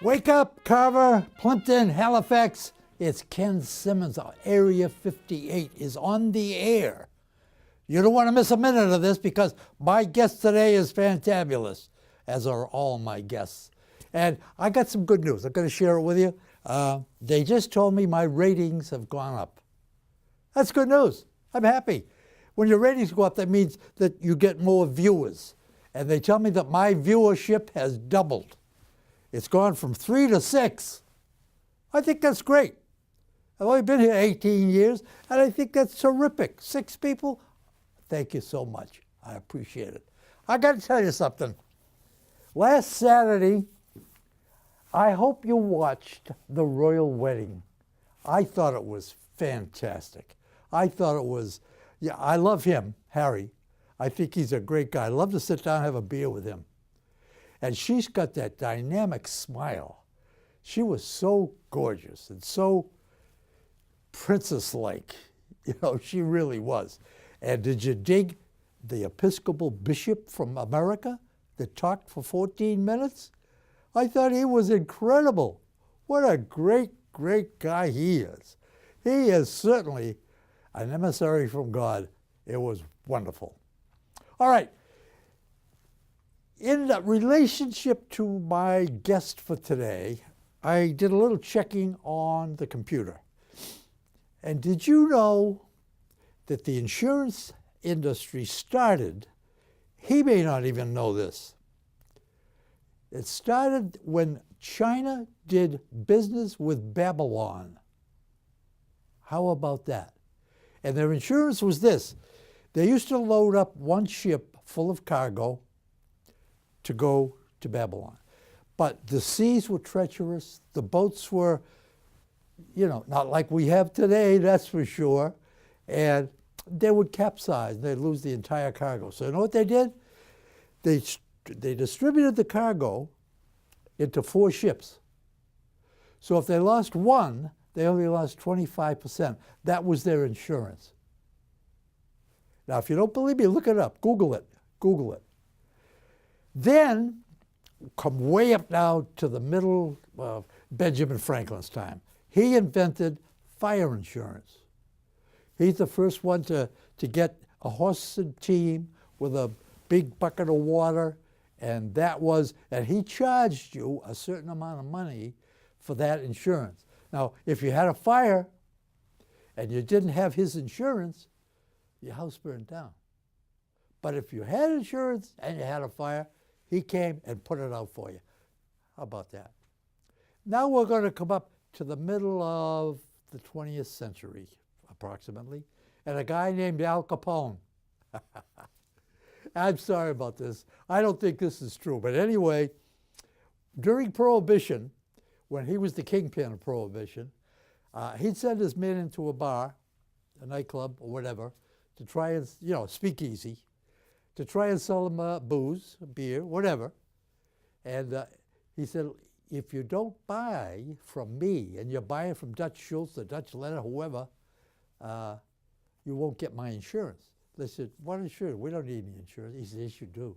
Wake up, Carver, Plimpton, Halifax. It's Ken Simmons. Area 58 is on the air. You don't want to miss a minute of this because my guest today is fantabulous, as are all my guests. And I got some good news. I'm going to share it with you. They just told me my ratings have gone up. That's good news. I'm happy. When your ratings go up, that means that you get more viewers. And they tell me that my viewership has doubled. It's gone from 3 to 6. I think that's great. I've only been here 18 years, and I think that's terrific. 6 people, thank you so much. I appreciate it. I got to tell you something. Last Saturday, I hope you watched the royal wedding. I thought it was fantastic. I thought it was, yeah, I love him, Harry. I think he's a great guy. I'd love to sit down and have a beer with him. And she's got that dynamic smile. She was so gorgeous and so princess-like. You know, she really was. And did you dig the Episcopal bishop from America that talked for 14 minutes? I thought he was incredible. What a great, great guy he is. He is certainly an emissary from God. It was wonderful. All right. In relationship to my guest for today, I did a little checking on the computer. And did you know that the insurance industry started, he may not even know this, it started when China did business with Babylon. How about that? And their insurance was this. They used to load up one ship full of cargo to go to Babylon. But the seas were treacherous. The boats were, you know, not like we have today, that's for sure. And they would capsize. They'd lose the entire cargo. So you know what they did? They distributed the cargo into 4 ships. So if they lost one, they only lost 25%. That was their insurance. Now, if you don't believe me, look it up. Google it. Google it. Then, come way up now to the middle of Benjamin Franklin's time. He invented fire insurance. He's the first one to get a horse and team with a big bucket of water, and he charged you a certain amount of money for that insurance. Now, if you had a fire and you didn't have his insurance, your house burned down. But if you had insurance and you had a fire, he came and put it out for you. How about that? Now we're going to come up to the middle of the 20th century, approximately, and a guy named Al Capone. I'm sorry about this. I don't think this is true. But anyway, during Prohibition, when he was the kingpin of Prohibition, he'd send his men into a bar, a nightclub or whatever, to try and, speakeasy, to try and sell them booze, beer, whatever. And he said, if you don't buy from me, and you're buying from Dutch Schultz or Dutch Leonard, whoever, you won't get my insurance. They said, what insurance? We don't need any insurance. He said, yes, you do.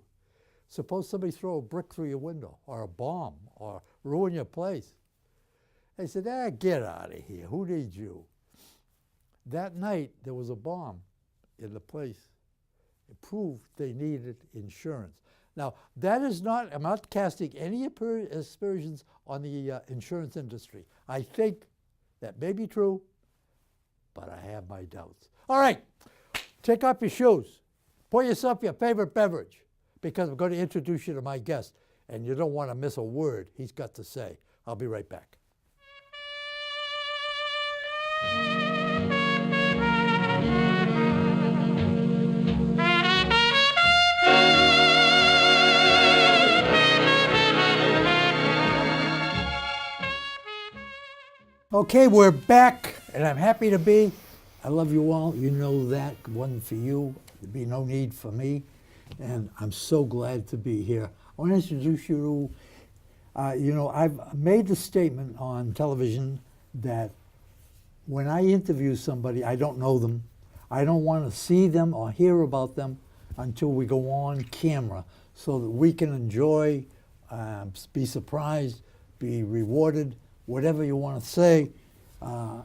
Suppose somebody throw a brick through your window, or a bomb, or ruin your place. They said, get out of here. Who needs you? That night, there was a bomb in the place. It proved they needed insurance. Now, that is not, I'm not casting any aspersions on the insurance industry. I think that may be true, but I have my doubts. All right, take off your shoes. Pour yourself your favorite beverage, because I'm going to introduce you to my guest, and you don't want to miss a word he's got to say. I'll be right back. Okay, we're back, and I'm happy to be. I love you all. You know that. One for you. There'd be no need for me. And I'm so glad to be here. I want to introduce you to, I've made the statement on television that when I interview somebody, I don't know them. I don't want to see them or hear about them until we go on camera so that we can enjoy, be surprised be rewarded, whatever you want to say,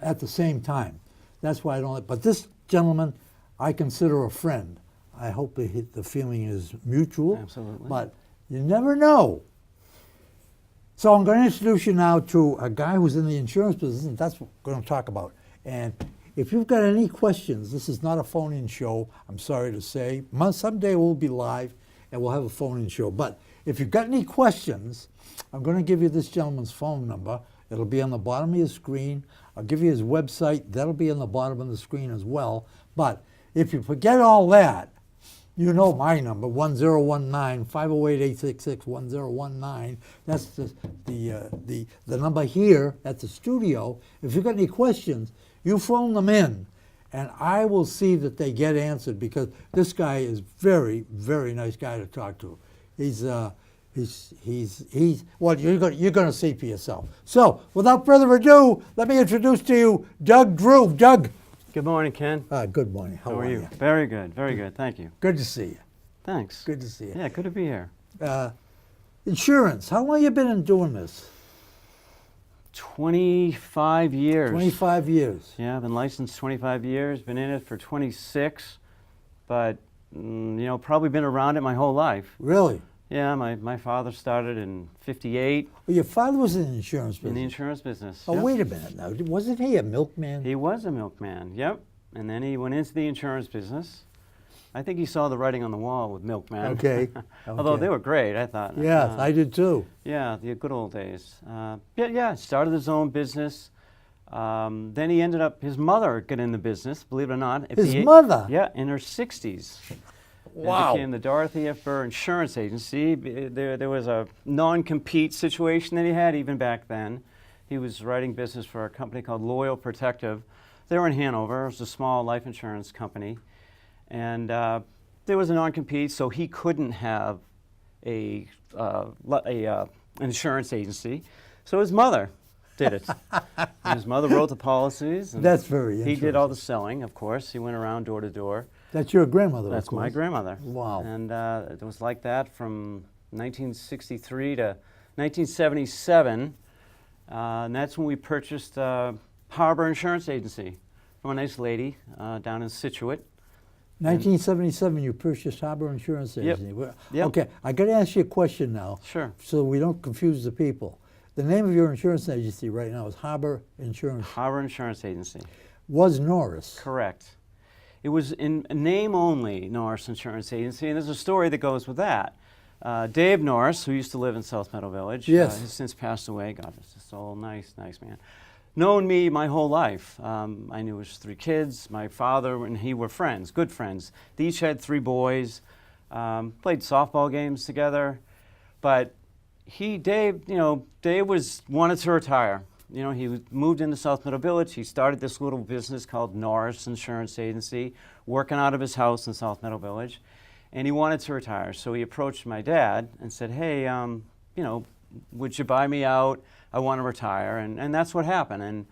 at the same time. That's why I don't. But this gentleman, I consider a friend. I hope the feeling is mutual. Absolutely. But you never know. So I'm going to introduce you now to a guy who's in the insurance business, and that's what we're going to talk about. And if you've got any questions, this is not a phone-in show, I'm sorry to say. Someday we'll be live and we'll have a phone-in show. But if you've got any questions, I'm going to give you this gentleman's phone number. It'll be on the bottom of your screen. I'll give you his website. That'll be on the bottom of the screen as well. But if you forget all that, you know my number, 1019-508-866-1019. That's the number here at the studio. If you've got any questions, you phone them in, and I will see that they get answered, because this guy is very, very nice guy to talk to. He's well, you're going to see for yourself. So, without further ado, let me introduce to you Doug Drew. Doug. Good morning, Ken. Good morning. How are you? Very good, very good. Thank you. Good to see you. Thanks. Good to see you. Yeah, good to be here. Insurance. How long have you been in doing this? 25 years. 25 years. Yeah, I've been licensed 25 years, been in it for 26, but, probably been around it my whole life. Really? Yeah, my father started in 58. Well, your father was in the insurance business. In the insurance business. Oh, yep. wait a minute now. Wasn't he a milkman? He was a milkman, yep. And then he went into the insurance business. I think he saw the writing on the wall with milkman. Okay. Although they were great, I thought. Yes, I did too. Yeah, the good old days. Started his own business. Then he ended up, his mother got in the business, believe it or not. His mother? Yeah, in her 60s. Wow. It became the Dorothy F. Burr Insurance Agency. There was a non-compete situation that he had even back then. He was writing business for a company called Loyal Protective. They were in Hanover. It was a small life insurance company. And there was a non-compete, so he couldn't have an insurance agency. So his mother did it. His mother wrote the policies. And that's very interesting. He did all the selling, of course. He went around door to door. That's your grandmother, That's of course. my grandmother. Wow. And it was like that from 1963 to 1977. And that's when we purchased Harbor Insurance Agency from a nice lady down in Scituate. 1977, you purchased Harbor Insurance Agency. Yep. Okay, I got to ask you a question now. Sure. So we don't confuse the people. The name of your insurance agency right now is Harbor Insurance. Harbor Insurance Agency. Was Norris. Correct. It was in name only, Norris Insurance Agency, and there's a story that goes with that. Dave Norris, who used to live in South Meadow Village, yes, has since passed away. God, this is so nice man. Known me my whole life. I knew his 3 kids. My father and he were friends, good friends. They each had 3 boys. Played softball games together. But Dave wanted to retire. He moved into South Meadow Village. He started this little business called Norris Insurance Agency, working out of his house in South Meadow Village. And he wanted to retire. So he approached my dad and said, hey, would you buy me out? I want to retire. And that's what happened. And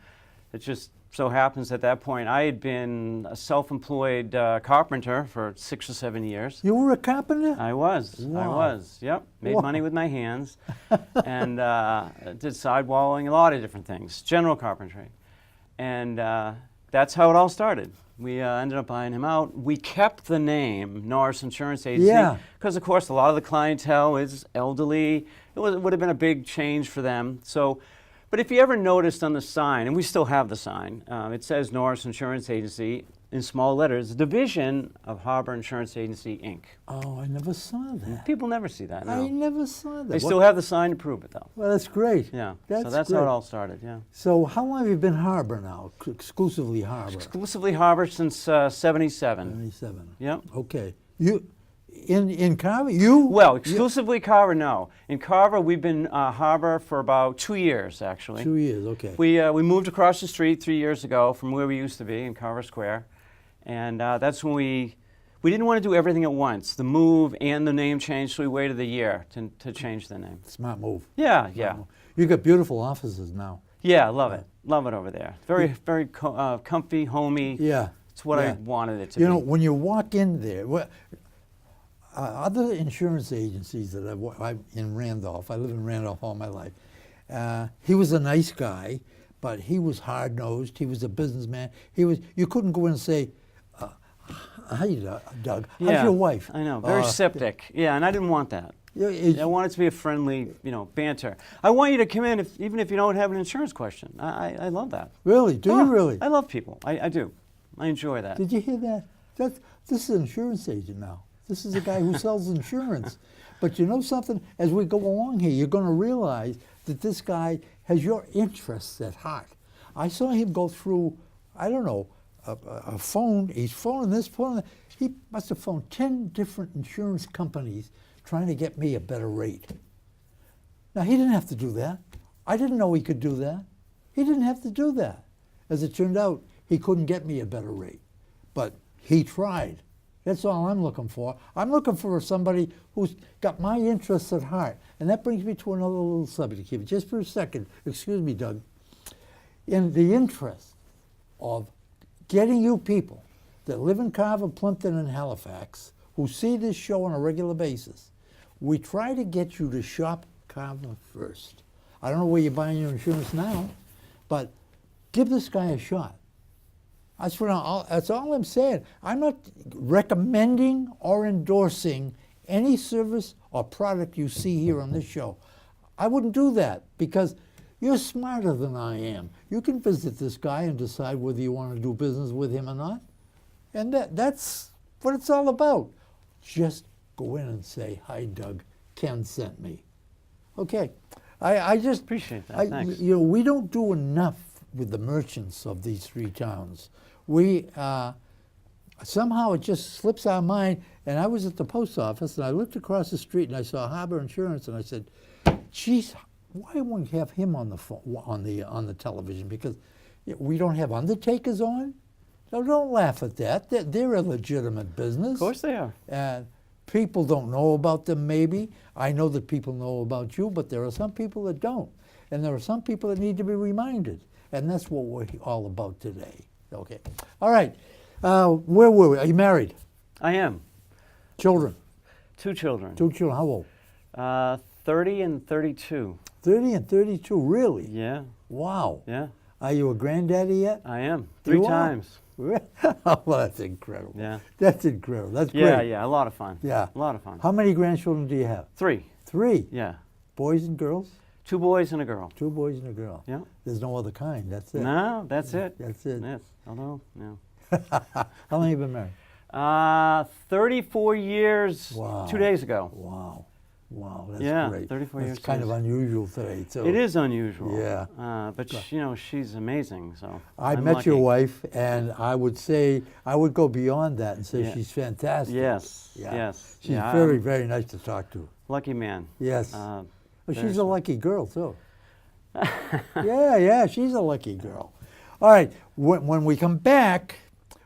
it just so happens at that point, I had been a self-employed carpenter for 6 or 7 years. You were a carpenter? I was. Wow. I was. Yep. Made Wow. money with my hands. And did sidewalling, a lot of different things. General carpentry. And that's how it all started. We ended up buying him out. We kept the name Norris Insurance Agency because, of course, a lot of the clientele is elderly. It would have been a big change for them. So, but if you ever noticed on the sign, and we still have the sign, it says Norris Insurance Agency in small letters, division of Harbor Insurance Agency, Inc. Oh, I never saw that. People never see that, no. I never saw that. They still have the sign to prove it, though. Well, that's great. Yeah, that's so that's great. how it all started, yeah. So how long have you been Harbor now, exclusively Harbor? Exclusively Harbor since 77. 77. Yep. Okay. You, in Carver, you? Well, exclusively Carver, no. In Carver, we've been Harbor for about 2 years, actually. 2 years, okay. We moved across the street 3 years ago from where we used to be in Carver Square. And that's when we didn't want to do everything at once, the move and the name change, so we waited a year to change the name. Smart move. Yeah, Smart move. You got beautiful offices now. Yeah, love it. Love it over there. Very comfy, homey. Yeah. It's what I wanted it to be. You know, when you walk in there, other insurance agencies that I've in Randolph, I live in Randolph all my life, He was a nice guy, but he was hard-nosed. He was a businessman. You couldn't go in and say, "Hi, Doug. How's Yeah, your wife?" I know, very septic. Yeah, and I didn't want that. I want it to be a friendly, banter. I want you to come in even if you don't have an insurance question. I love that. Really? Do you really? I love people. I do. I enjoy that. Did you hear that? This is an insurance agent now. This is a guy who sells insurance. But you know something? As we go along here, you're going to realize that this guy has your interests at heart. I saw him go through, I don't know, a phone. He's phoning this, phoning that. He must have phoned 10 different insurance companies trying to get me a better rate. Now, he didn't have to do that. I didn't know he could do that. He didn't have to do that. As it turned out, he couldn't get me a better rate. But he tried. That's all I'm looking for. I'm looking for somebody who's got my interests at heart. And that brings me to another little subject here. Just for a second, excuse me, Doug. In the interest of getting you people that live in Carver, Plimpton, and Halifax, who see this show on a regular basis, we try to get you to shop Carver first. I don't know where you're buying your insurance now, but give this guy a shot. That's all I'm saying. I'm not recommending or endorsing any service or product you see here on this show. I wouldn't do that because you're smarter than I am. You can visit this guy and decide whether you want to do business with him or not. And that's what it's all about. Just go in and say, "Hi, Doug. Ken sent me." Okay. I just appreciate that. Thanks. We don't do enough with the merchants of these three towns. We somehow it just slips our mind. And I was at the post office and I looked across the street and I saw Harbor Insurance and I said, "Geez, why won't we have him on the phone, on the television? Because we don't have undertakers on." So don't laugh at that. They're a legitimate business. Of course they are. And people don't know about them, maybe. I know that people know about you, but there are some people that don't. And there are some people that need to be reminded. And that's what we're all about today. Okay. All right. Where were we? Are you married? I am. Children? 2 children. 2 children. How old? 30 and 32. 30 and 32, really? Yeah. Wow. Yeah. Are you a granddaddy yet? I am. 3 times. Oh, well, that's incredible. Yeah. That's incredible. That's great. Yeah, a lot of fun. Yeah. A lot of fun. How many grandchildren do you have? 3. 3? Yeah. Boys and girls? 2 boys and a girl. 2 boys and a girl. Yeah. There's no other kind. That's it. No, that's it. That's it. Yes. Although, no. How long have you been married? 34 years. Wow. 2 days ago. Wow. Wow, that's Yeah, great. 34 that's years. kind of unusual today, too. It is unusual. Yeah. But she's amazing. So I I'm met lucky. your wife, and I would go beyond that and say Yeah. she's fantastic. Yes. Yeah. Yes. She's yeah, very, very nice to talk to. lucky man. Yes. Very Well, she's a smart. lucky girl, too. Yeah, she's a lucky girl. All right, when we come back,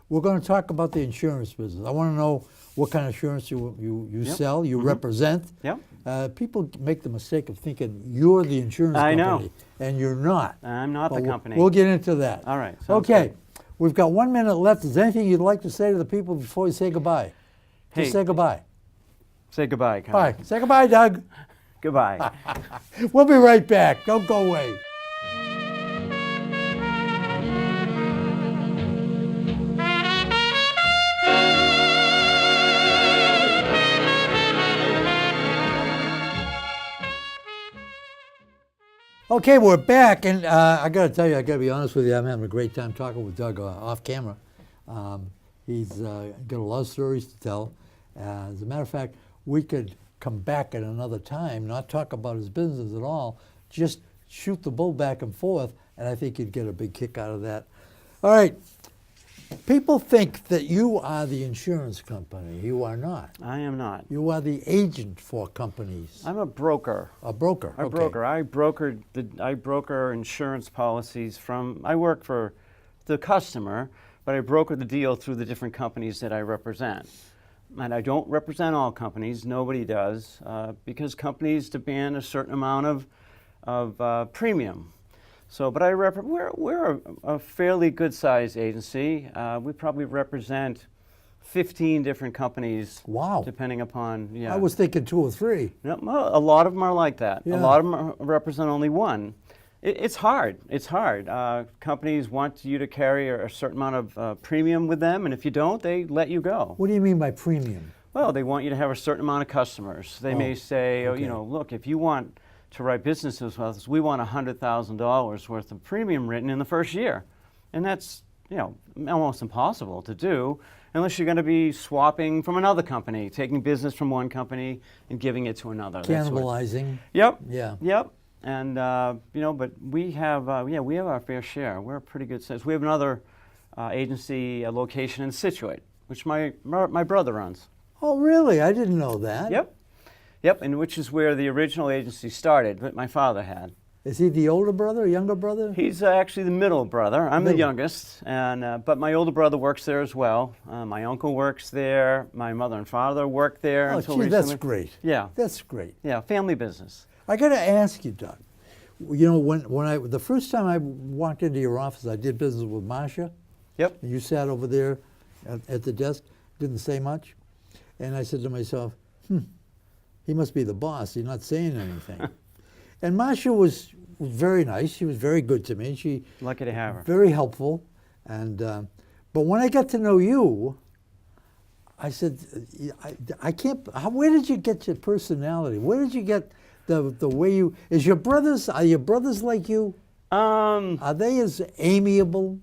we're going to talk about the insurance business. I want to know what kind of insurance you Yep. sell, you represent. Yep. People make the mistake of thinking you're the insurance I company, know. and you're not. I'm not But the company. We'll get into that. All right. sounds Okay, good. we've got 1 minute left. Is there anything you'd like to say to the people before you say goodbye? Hey. Just say goodbye. Say goodbye, Kyle. Bye. Say goodbye, Doug. Goodbye. We'll be right back. Don't go away. Okay, we're back, and I got to tell you, I got to be honest with you, I'm having a great time talking with Doug off camera. He's got a lot of stories to tell. As a matter of fact, we could come back at another time, not talk about his business at all, just shoot the bull back and forth, and I think you'd get a big kick out of that. All right. People think that you are the insurance company. You are not. I am not. You are the agent for companies. I'm a broker. A broker. A okay. broker. I broker insurance policies from. I work for the customer, but I broker the deal through the different companies that I represent. And I don't represent all companies. Nobody does, because companies demand a certain amount of premium. So, but we're a fairly good-sized agency. We probably represent 15 different companies. Wow. Depending upon, yeah. I was thinking 2 or 3. No, well, a lot of them are like that. Yeah. A lot of them represent only one. It's hard. It's hard. Companies want you to carry a certain amount of premium with them, and if you don't, they let you go. What do you mean by premium? Well, they want you to have a certain amount of customers. They may say, okay. you know, look, if you want to write business with us, we want $100,000 worth of premium written in the first year. And that's, you know, almost impossible to do unless you're going to be swapping from another company, taking business from one company and giving it to another. Cannibalizing. Yep. Yeah. Yep. And, you know, but we have our fair share. We're a pretty good size. We have another agency location in Scituate, which my brother runs. Oh, really? I didn't know that. Yep. Yep, and which is where the original agency started, that my father had. Is he the older brother or younger brother? He's actually the middle brother. I'm the youngest, and but my older brother works there as well. My uncle works there. My mother and father worked there Oh, until geez, recently. that's great. Yeah. That's great. Yeah, family business. I got to ask you, Doug. You know, when the first time I walked into your office, I did business with Marcia. Yep. And you sat over there at the desk, didn't say much. And I said to myself, he must be the boss. He's not saying anything. And Marcia was very nice. She was very good to me. She Lucky to have her. very helpful. And but when I got to know you, I said, I can't. Where did you get your personality? Where did you get the way you? Are your brothers like you? Are they as amiable?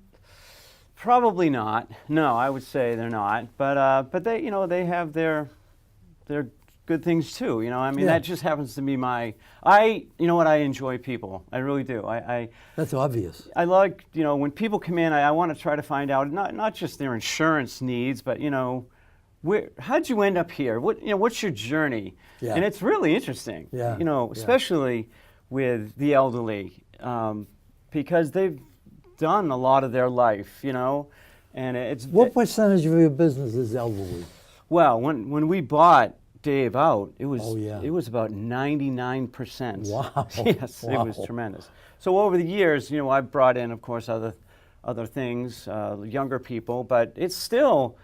Probably not. No, I would say they're not. But they, you know, they have their good things too. You know, I mean, Yeah. that just happens to be you know what, I enjoy people. I really do. That's obvious. I like, you know, when people come in, I want to try to find out not just their insurance needs, but, you know, how'd you end up here? What's your journey? Yeah. And it's really interesting. Yeah. You know, especially with the elderly, because they've done a lot of their life, you know, and it's What percentage of your business is elderly? well, when we bought Dave out, it was Oh, yeah. it was about 99%. Wow. Yes, Wow. it was tremendous. So over the years, you know, I've brought in, of course, other things, younger people, but it's still,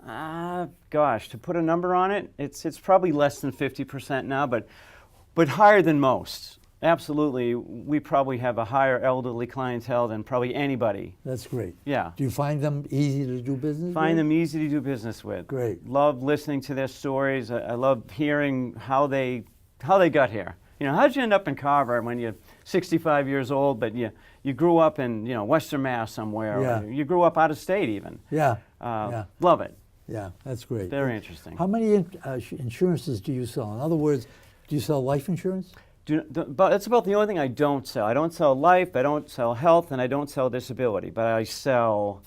gosh, to put a number on it, it's probably less than 50% now, but higher than most. Absolutely, we probably have a higher elderly clientele than probably anybody. That's great. Yeah. Do you find them easy to do business Find with? them easy to do business with. Great. Love listening to their stories. I love hearing how they got here. You know, how'd you end up in Carver when you're 65 years old, but you grew up in, you know, Western Mass somewhere, Yeah. or you grew up out of state even. Yeah. Yeah. Love it. Yeah, that's great. Very interesting. How many insurances do you sell? In other words, do you sell life insurance? But that's about the only thing I don't sell. I don't sell life, I don't sell health, and I don't sell disability. But I sell,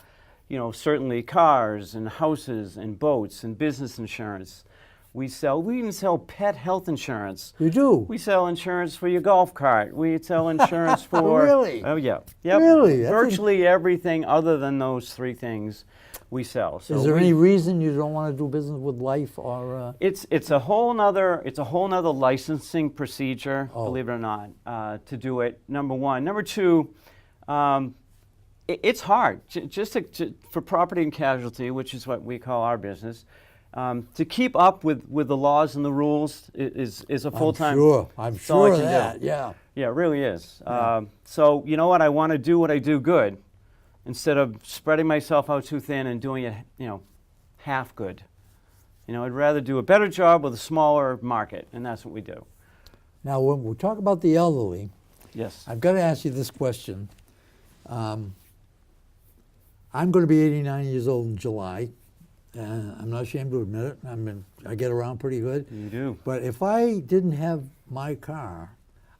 you know, certainly cars and houses and boats and business insurance. We even sell pet health insurance. You do? We sell insurance for your golf cart. We sell insurance for Really? Oh yeah, yep. Really? Virtually everything other than those 3 things we sell. So Is there any reason you don't want to do business with life or? It's a whole nother licensing procedure, Oh. believe it or not, to do it. Number one. Number two, it's hard for property and casualty, which is what we call our business. To keep up with the laws and the rules is a full-time. I'm that's all I sure can of do. that. Yeah. Yeah, it really is. So you know what? I want to do what I do good, instead of spreading myself out too thin and doing it, you know, half good. You know, I'd rather do a better job with a smaller market, and that's what we do. Now, when we talk about the elderly, Yes. I've got to ask you this question. I'm going to be 89 years old in July. I'm not ashamed to admit it. I get around pretty good. You do. But if I didn't have my car,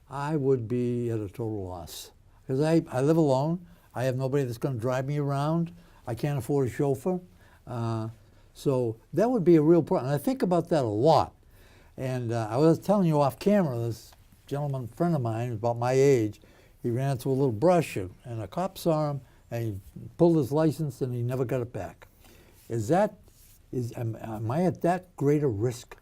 I would be at a total loss. Because I live alone. I have nobody that's going to drive me around. I can't afford a chauffeur. So that would be a real problem. And I think about that a lot. And I was telling you off camera, this gentleman friend of mine, about my age, he ran into a little brush and a cop saw him and he pulled his license and he never got it back. Am I at that great a risk?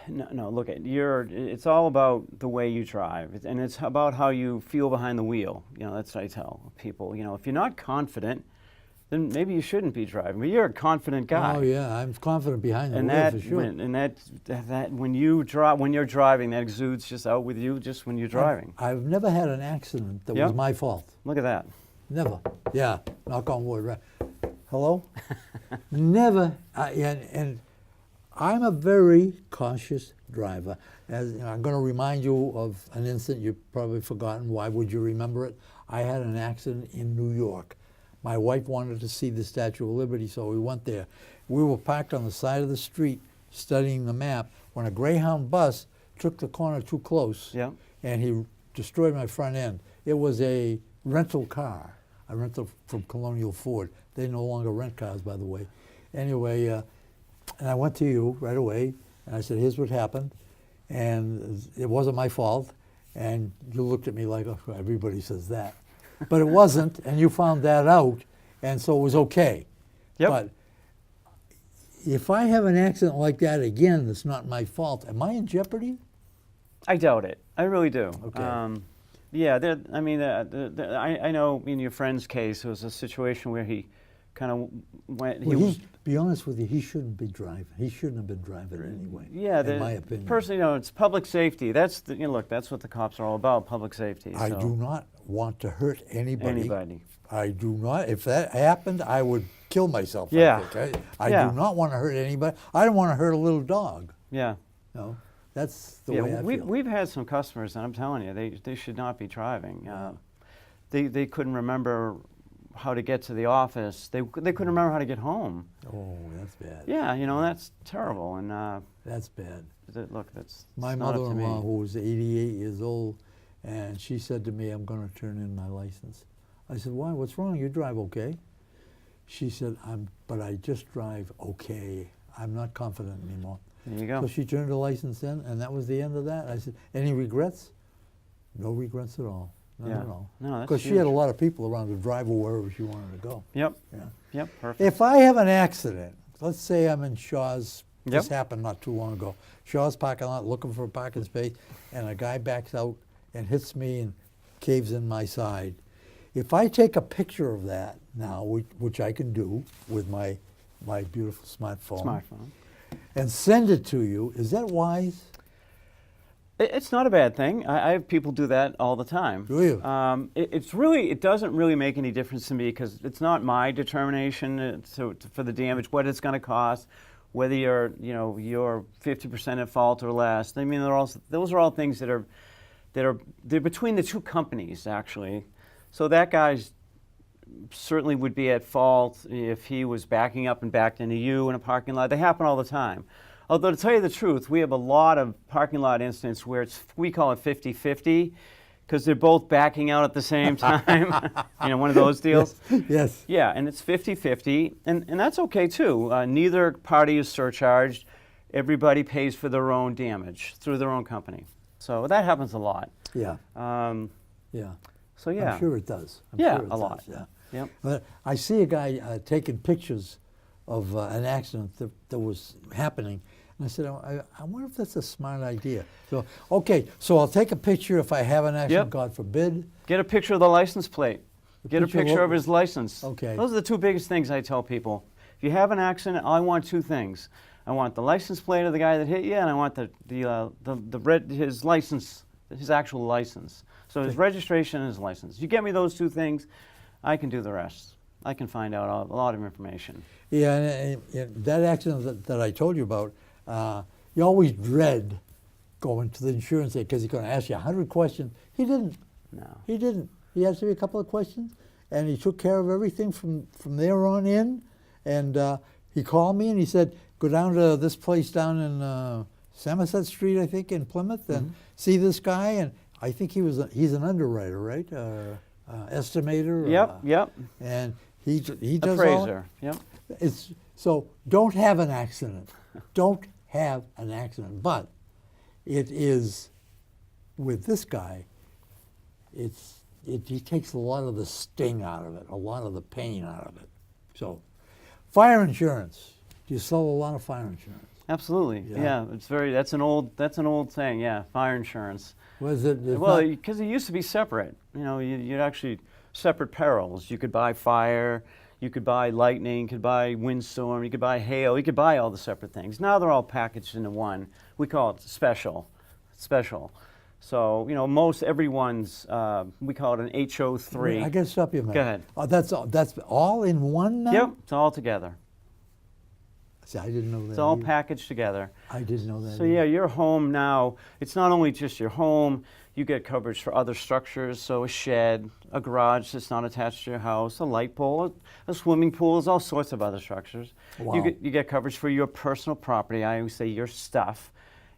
No, look, it's all about the way you drive, and it's about how you feel behind the wheel. You know, that's what I tell people. You know, if you're not confident, then maybe you shouldn't be driving. But you're a confident guy. Oh yeah, I'm confident behind the And wheel for sure. when you're driving, that exudes just out with you just when you're driving. I've never had an accident that Yep. was my fault. Look at that. Never. Yeah. Knock on wood. Right. Hello. Never. And I'm a very cautious driver. As I'm going to remind you of an incident you've probably forgotten. Why would you remember it? I had an accident in New York. My wife wanted to see the Statue of Liberty, so we went there. We were parked on the side of the street studying the map when a Greyhound bus took the corner too close, Yeah. and he destroyed my front end. It was a rental car, a rental from Colonial Ford. They no longer rent cars, by the way. Anyway, and I went to you right away, and I said, here's what happened, and it wasn't my fault. And you looked at me like, oh, everybody says that. But it wasn't, and you found that out, and so it was okay. Yep. But if I have an accident like that again that's not my fault, am I in jeopardy? I doubt it. I really do. Okay. Yeah, I know in your friend's case, it was a situation where he kind of went. Well, be honest with you, he shouldn't be driving. He shouldn't have been driving anyway. Yeah, in my opinion. Personally, it's public safety. That's look. That's what the cops are all about. Public safety. I so. do not want to hurt anybody. Anybody. I do not. If that happened, I would kill myself. Yeah. I Yeah. do not want to hurt anybody. I don't want to hurt a little dog. Yeah. No, that's the Yeah, way I feel. we've had some customers, and I'm telling you, they should not be driving. They couldn't remember how to get to the office. They couldn't remember how to get home. Oh, that's bad. Yeah, that's terrible. And That's bad. look, that's My it's not up to mother-in-law, me. who was 88 years old, and she said to me, I'm going to turn in my license. I said, why? What's wrong? You drive okay. She said, but I just drive okay. I'm not confident anymore. There you go. So she turned her license in, and that was the end of that. I said, any regrets? No regrets at all. None Yeah. at all. No, that's Because she had a huge. lot of people around to drive her wherever she wanted to go. Yep. Yeah. Yep. Perfect. If I have an accident, let's say I'm in Shaw's, this Yep. happened not too long ago, Shaw's parking lot looking for a parking space, and a guy backs out and hits me and caves in my side. If I take a picture of that now, which I can do with my beautiful smartphone, and send it to you, is that wise? It's not a bad thing. I have people do that all the time. Do you? It doesn't really make any difference to me because it's not my determination for the damage, what it's going to cost, whether you're 50% at fault or less. I mean, those are all things they're between the two companies actually. So that guy's certainly would be at fault if he was backing up and backed into you in a parking lot. They happen all the time. Although to tell you the truth, we have a lot of parking lot incidents where we call it 50-50 because they're both backing out at the same time. One of those deals. Yes. Yeah, and it's 50-50, and that's okay too. Neither party is surcharged. Everybody pays for their own damage through their own company. So that happens a lot. Yeah. Yeah. So yeah. I'm sure it does. I'm Yeah, sure it a lot. does, yeah. Yep. But I see a guy taking pictures of an accident that was happening, and I said, I wonder if that's a smart idea. So, okay, so I'll take a picture if I have an accident, Yep. God forbid. Get a picture of the license plate. Get a picture of picture what- of his license. Okay. Those are the two biggest things I tell people. If you have an accident, I want two things. I want the license plate of the guy that hit you, and I want his license, his actual license. So his registration and his license. You get me those two things, I can do the rest. I can find out a lot of information. Yeah, and that accident that I told you about, you always dread going to the insurance agent because he's going to ask you 100 questions. He didn't. No. He didn't. He asked me a couple of questions, and he took care of everything from there on in. And he called me and he said, go down to this place down in Somerset Street, I think, in Plymouth, and see this guy. And I think he's an underwriter, right? Estimator. Yep. And he does Appraiser. Yep. So don't have an accident. Don't have an accident. But it is, with this guy, he takes a lot of the sting out of it, a lot of the pain out of it. So, fire insurance. Do you sell a lot of fire insurance? Absolutely. Yeah. That's an old thing. Yeah, fire insurance. Was it? Well, because it used to be separate. You'd actually separate perils. You could buy fire. You could buy lightning, you could buy windstorm, you could buy hail, you could buy all the separate things. Now they're all packaged into one. We call it special. So, you know, most everyone's, we call it an HO3. I got to stop you a minute. Go ahead. That's all in one now? Yep, it's all together. See, I didn't know that. It's all either. packaged together. I didn't know that. So yeah, your home now, it's not only just your home, you get coverage for other structures, so a shed, a garage that's not attached to your house, a light pole, a swimming pool, there's all sorts of other structures. Wow. You get coverage for your personal property. I always say your stuff.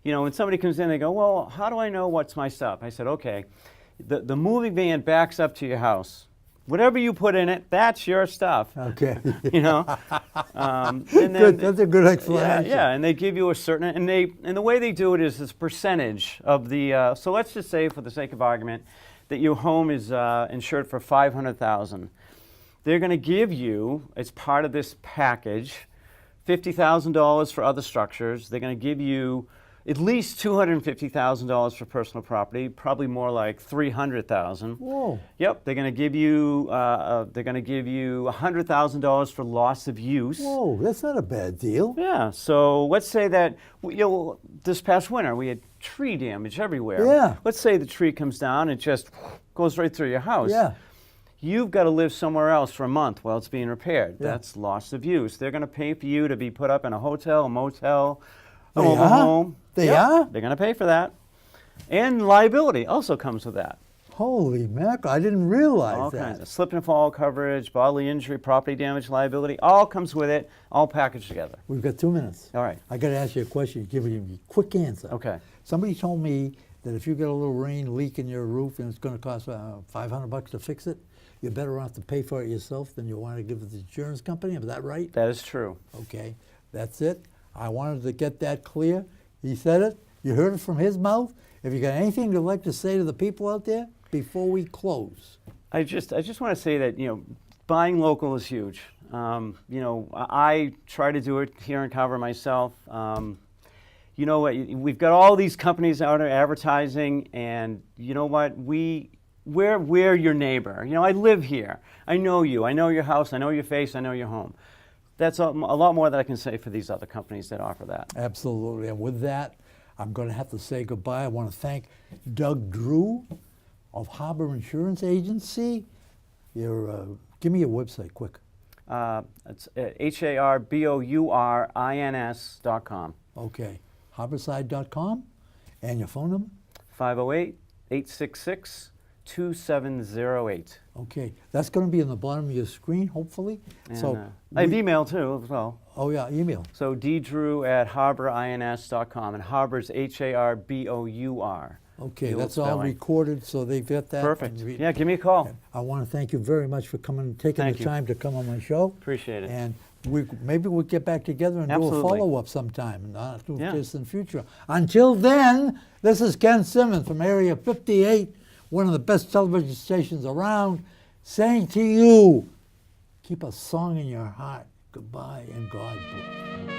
You know, when somebody comes in, they go, well, how do I know what's my stuff? I said, okay, the moving van backs up to your house. Whatever you put in it, that's your stuff. Okay. You know? And then, Good. That's a good explanation. yeah, and they give you a certain, and the way they do it is this percentage of the, so let's just say for the sake of argument that your home is insured for $500,000. They're going to give you, as part of this package, $50,000 for other structures. They're going to give you at least $250,000 for personal property, probably more like $300,000. Whoa. Yep, they're going to give you $100,000 for loss of use. Whoa, that's not a bad deal. Yeah, so let's say that this past winter we had tree damage everywhere. Yeah. Let's say the tree comes down and just goes right through your house. Yeah. You've got to live somewhere else for a month while it's being repaired. Yeah. That's loss of use. They're going to pay for you to be put up in a hotel, a motel, a They mobile are? home. They Yep, are? They're going to pay for that. And liability also comes with that. Holy mackerel, I didn't realize All that. kinds of slip and fall coverage, bodily injury, property damage, liability, all comes with it, all packaged together. We've got 2 minutes. All right. I got to ask you a question. Give me a quick answer. Okay. Somebody told me that if you get a little rain leak in your roof and it's going to cost $500 to fix it, you're better off to pay for it yourself than you want to give it to the insurance company. Is that right? That is true. Okay, that's it. I wanted to get that clear. He said it. You heard it from his mouth. If you got anything you'd like to say to the people out there before we close. I just want to say that, you know, buying local is huge. You know, I try to do it here in Carver myself. You know what? We've got all these companies out there advertising, and you know what? We're your neighbor. You know, I live here. I know you. I know your house. I know your face. I know your home. That's a lot more that I can say for these other companies that offer that. Absolutely. And with that, I'm going to have to say goodbye. I want to thank Doug Drew of Harbor Insurance Agency. Give me your website quick. It's HARBOURINS.com. Okay. Harborside.com. And your phone number? 508-866-2708. Okay. That's going to be on the bottom of your screen, hopefully. And, I have email too as well. Oh, yeah, email. So ddrew@harborins.com, and Harbor's HARBOUR. Okay, The old that's all spelling. recorded, so they've got that. Perfect. Yeah, give me a call. I want to thank you very much for taking Thank the you. time to come on my show. Appreciate it. And maybe we'll get back together and do a Absolutely. follow-up sometime, not too Yeah. distant future. Until then, this is Ken Simmons from Area 58, one of the best television stations around, saying to you, keep a song in your heart. Goodbye and God bless.